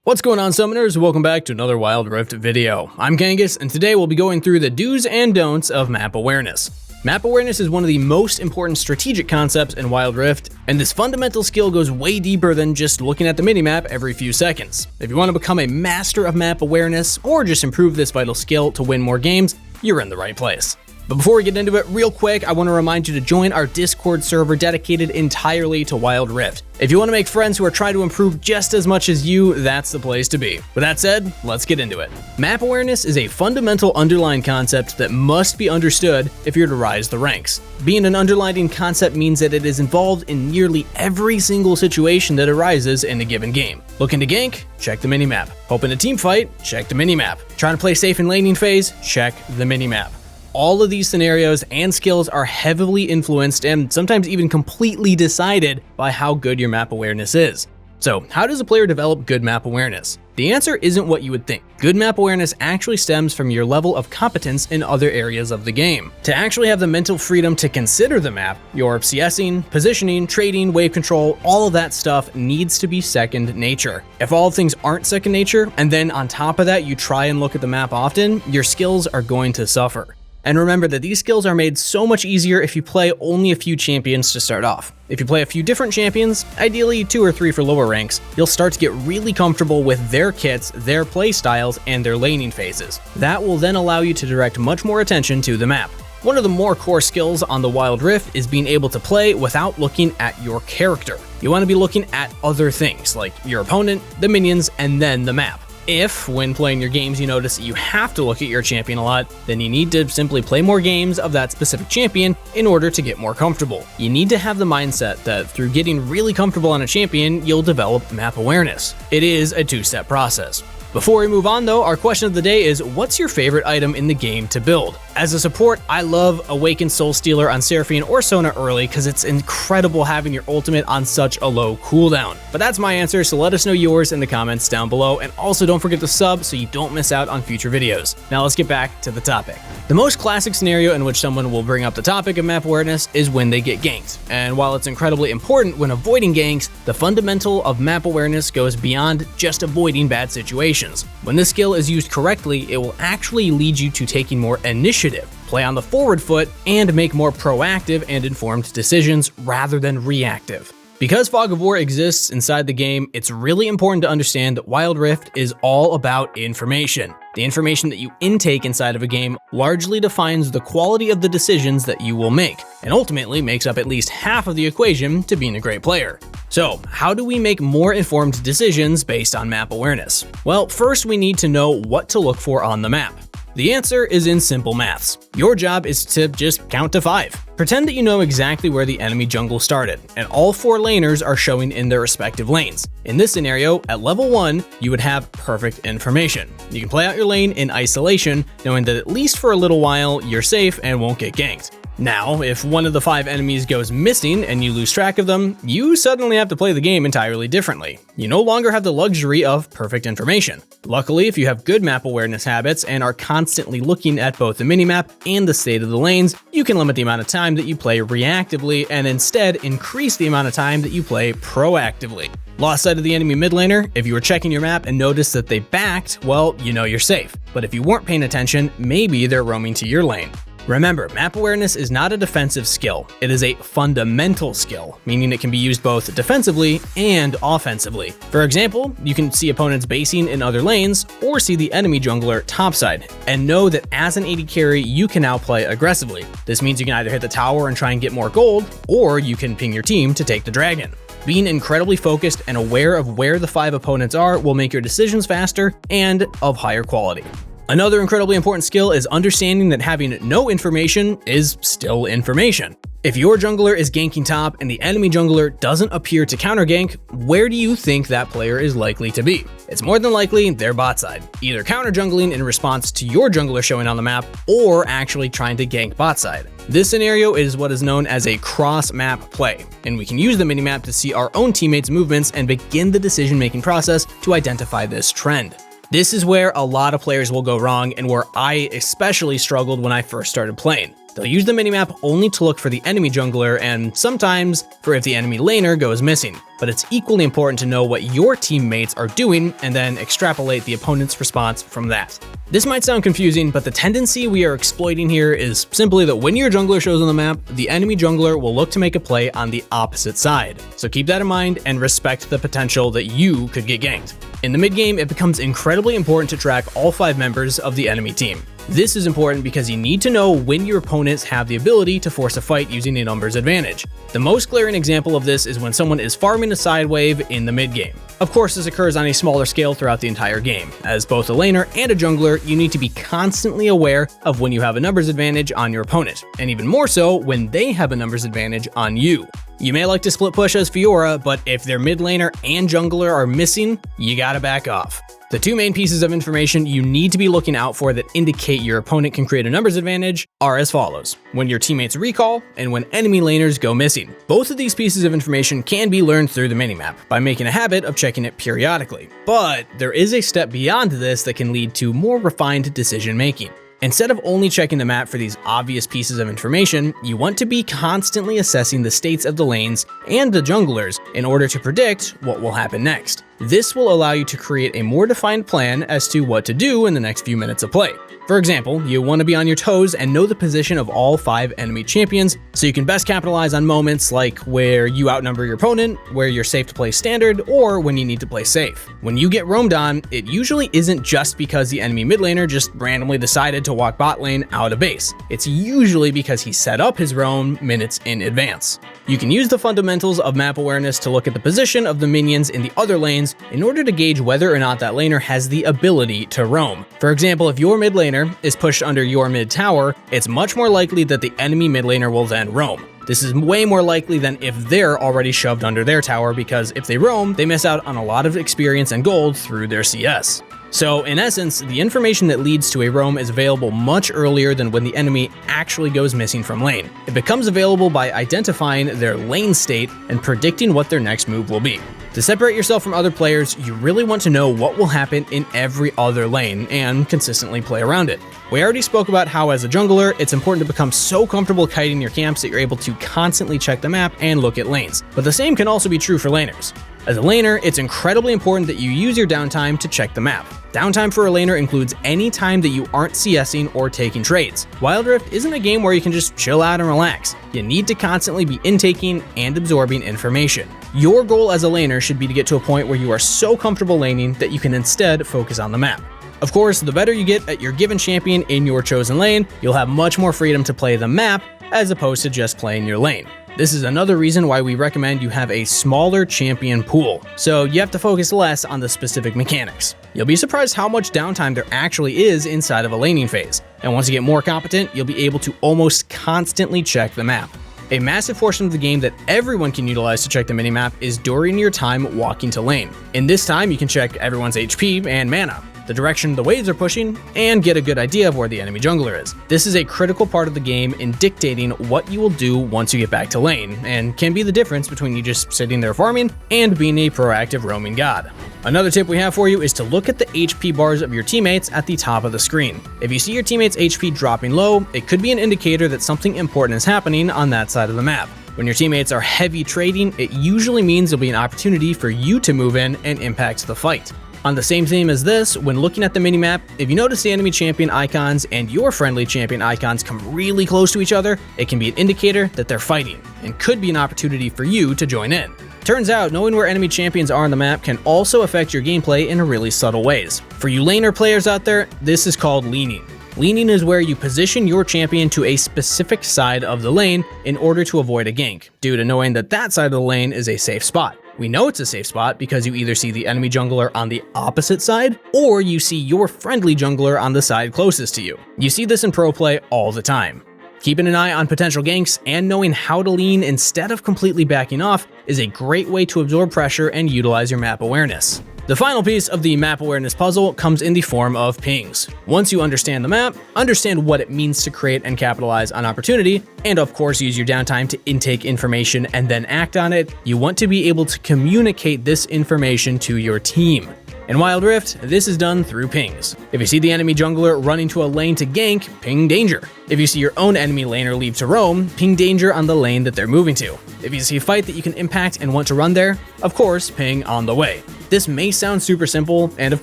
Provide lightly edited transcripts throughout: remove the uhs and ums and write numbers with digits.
What's going on, summoners? Welcome back to another Wild Rift video. I'm Kangas, and today we'll be going through the do's and don'ts of map awareness. Map awareness is one of the most important strategic concepts in Wild Rift, and this fundamental skill goes way deeper than just looking at the minimap every few seconds. If you want to become a master of map awareness, or just improve this vital skill to win more games, you're in the right place. But before we get into it, real quick, I want to remind you to join our Discord server dedicated entirely to Wild Rift. If you want to make friends who are trying to improve just as much as you, that's the place to be. With that said, let's get into it. Map awareness is a fundamental underlying concept that must be understood if you're to rise the ranks. Being an underlying concept means that it is involved in nearly every single situation that arises in a given game. Looking to gank? Check the minimap. Hoping to teamfight? Check the minimap. Trying to play safe in laning phase? Check the minimap. All of these scenarios and skills are heavily influenced and sometimes even completely decided by how good your map awareness is. So, how does a player develop good map awareness? The answer isn't what you would think. Good map awareness actually stems from your level of competence in other areas of the game. To actually have the mental freedom to consider the map, your CSing, positioning, trading, wave control, all of that stuff needs to be second nature. If all things aren't second nature, and then on top of that you try and look at the map often, your skills are going to suffer. And remember that these skills are made so much easier if you play only a few champions to start off. If you play a few different champions, ideally 2 or 3 for lower ranks, you'll start to get really comfortable with their kits, their play styles, and their laning phases. That will then allow you to direct much more attention to the map. One of the more core skills on the Wild Rift is being able to play without looking at your character. You want to be looking at other things, like your opponent, the minions, and then the map. If, when playing your games, you notice that you have to look at your champion a lot, then you need to simply play more games of that specific champion in order to get more comfortable. You need to have the mindset that through getting really comfortable on a champion, you'll develop map awareness. It is a 2-step process. Before we move on though, our question of the day is, what's your favorite item in the game to build? As a support, I love Awakened Soul Stealer on Seraphine or Sona early because it's incredible having your ultimate on such a low cooldown. But that's my answer, so let us know yours in the comments down below, and also don't forget to sub so you don't miss out on future videos. Now let's get back to the topic. The most classic scenario in which someone will bring up the topic of map awareness is when they get ganked. And while it's incredibly important when avoiding ganks, the fundamental of map awareness goes beyond just avoiding bad situations. When this skill is used correctly, it will actually lead you to taking more initiative, play on the forward foot, and make more proactive and informed decisions rather than reactive. Because Fog of War exists inside the game, it's really important to understand that Wild Rift is all about information. The information that you intake inside of a game largely defines the quality of the decisions that you will make, and ultimately makes up at least half of the equation to being a great player. So, how do we make more informed decisions based on map awareness? Well, first we need to know what to look for on the map. The answer is in simple maths. Your job is to just count to 5. Pretend that you know exactly where the enemy jungle started, and all 4 laners are showing in their respective lanes. In this scenario, at level 1, you would have perfect information. You can play out your lane in isolation, knowing that at least for a little while, you're safe and won't get ganked. Now, if one of the 5 enemies goes missing and you lose track of them, you suddenly have to play the game entirely differently. You no longer have the luxury of perfect information. Luckily, if you have good map awareness habits and are constantly looking at both the minimap and the state of the lanes, you can limit the amount of time that you play reactively and instead increase the amount of time that you play proactively. Lost sight of the enemy mid laner, if you were checking your map and noticed that they backed, well, you know you're safe. But if you weren't paying attention, maybe they're roaming to your lane. Remember, map awareness is not a defensive skill. It is a fundamental skill, meaning it can be used both defensively and offensively. For example, you can see opponents basing in other lanes or see the enemy jungler topside, and know that as an AD carry, you can now play aggressively. This means you can either hit the tower and try and get more gold, or you can ping your team to take the dragon. Being incredibly focused and aware of where the 5 opponents are will make your decisions faster and of higher quality. Another incredibly important skill is understanding that having no information is still information. If your jungler is ganking top and the enemy jungler doesn't appear to counter gank, where do you think that player is likely to be? It's more than likely their bot side, either counter jungling in response to your jungler showing on the map, or actually trying to gank bot side. This scenario is what is known as a cross-map play, and we can use the minimap to see our own teammates' movements and begin the decision-making process to identify this trend. This is where a lot of players will go wrong and where I especially struggled when I first started playing. They'll use the minimap only to look for the enemy jungler and sometimes for if the enemy laner goes missing. But it's equally important to know what your teammates are doing and then extrapolate the opponent's response from that. This might sound confusing, but the tendency we are exploiting here is simply that when your jungler shows on the map, the enemy jungler will look to make a play on the opposite side. So keep that in mind and respect the potential that you could get ganked. In the mid game, it becomes incredibly important to track all 5 members of the enemy team. This is important because you need to know when your opponents have the ability to force a fight using a numbers advantage. The most glaring example of this is when someone is farming a side wave in the mid game. Of course, this occurs on a smaller scale throughout the entire game. As both a laner and a jungler, you need to be constantly aware of when you have a numbers advantage on your opponent, and even more so when they have a numbers advantage on you. You may like to split push as Fiora, but if their mid laner and jungler are missing, you gotta back off. The 2 main pieces of information you need to be looking out for that indicate your opponent can create a numbers advantage are as follows: when your teammates recall and when enemy laners go missing. Both of these pieces of information can be learned through the minimap by making a habit of checking it periodically. But there is a step beyond this that can lead to more refined decision making. Instead of only checking the map for these obvious pieces of information, you want to be constantly assessing the states of the lanes and the junglers in order to predict what will happen next. This will allow you to create a more defined plan as to what to do in the next few minutes of play. For example, you want to be on your toes and know the position of all 5 enemy champions so you can best capitalize on moments like where you outnumber your opponent, where you're safe to play standard, or when you need to play safe. When you get roamed on, it usually isn't just because the enemy mid laner just randomly decided to walk bot lane out of base. It's usually because he set up his roam minutes in advance. You can use the fundamentals of map awareness to look at the position of the minions in the other lanes in order to gauge whether or not that laner has the ability to roam. For example, if your mid laner is pushed under your mid tower, it's much more likely that the enemy mid laner will then roam. This is way more likely than if they're already shoved under their tower, because if they roam, they miss out on a lot of experience and gold through their CS. So in essence, the information that leads to a roam is available much earlier than when the enemy actually goes missing from lane. It becomes available by identifying their lane state and predicting what their next move will be. To separate yourself from other players, you really want to know what will happen in every other lane and consistently play around it. We already spoke about how as a jungler, it's important to become so comfortable kiting your camps that you're able to constantly check the map and look at lanes. But the same can also be true for laners. As a laner, it's incredibly important that you use your downtime to check the map. Downtime for a laner includes any time that you aren't CSing or taking trades. Wild Rift isn't a game where you can just chill out and relax. You need to constantly be intaking and absorbing information. Your goal as a laner should be to get to a point where you are so comfortable laning that you can instead focus on the map. Of course, the better you get at your given champion in your chosen lane, you'll have much more freedom to play the map as opposed to just playing your lane. This is another reason why we recommend you have a smaller champion pool, so you have to focus less on the specific mechanics. You'll be surprised how much downtime there actually is inside of a laning phase, and once you get more competent, you'll be able to almost constantly check the map. A massive portion of the game that everyone can utilize to check the minimap is during your time walking to lane. In this time, you can check everyone's HP and mana, the direction the waves are pushing, and get a good idea of where the enemy jungler is. This is a critical part of the game in dictating what you will do once you get back to lane, and can be the difference between you just sitting there farming and being a proactive roaming god. Another tip we have for you is to look at the HP bars of your teammates at the top of the screen. If you see your teammates' HP dropping low, it could be an indicator that something important is happening on that side of the map. When your teammates are heavy trading, it usually means there'll be an opportunity for you to move in and impact the fight. On the same theme as this, when looking at the minimap, if you notice the enemy champion icons and your friendly champion icons come really close to each other, it can be an indicator that they're fighting, and could be an opportunity for you to join in. Turns out, knowing where enemy champions are on the map can also affect your gameplay in really subtle ways. For you laner players out there, this is called leaning. Leaning is where you position your champion to a specific side of the lane in order to avoid a gank, due to knowing that that side of the lane is a safe spot. We know it's a safe spot because you either see the enemy jungler on the opposite side, or you see your friendly jungler on the side closest to you. You see this in pro play all the time. Keeping an eye on potential ganks and knowing how to lean instead of completely backing off is a great way to absorb pressure and utilize your map awareness. The final piece of the map awareness puzzle comes in the form of pings. Once you understand the map, understand what it means to create and capitalize on opportunity, and of course use your downtime to intake information and then act on it, you want to be able to communicate this information to your team. In Wild Rift, this is done through pings. If you see the enemy jungler running to a lane to gank, ping danger. If you see your own enemy laner leave to roam, ping danger on the lane that they're moving to. If you see a fight that you can impact and want to run there, of course, ping on the way. This may sound super simple, and of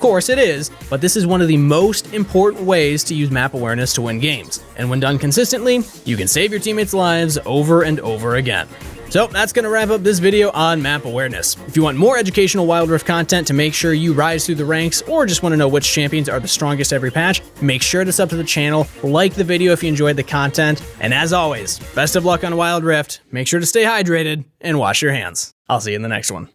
course it is, but this is one of the most important ways to use map awareness to win games. And when done consistently, you can save your teammates' lives over and over again. So that's going to wrap up this video on map awareness. If you want more educational Wild Rift content to make sure you rise through the ranks, or just want to know which champions are the strongest every patch, make sure to sub to the channel, like the video if you enjoyed the content, and as always, best of luck on Wild Rift, make sure to stay hydrated, and wash your hands. I'll see you in the next one.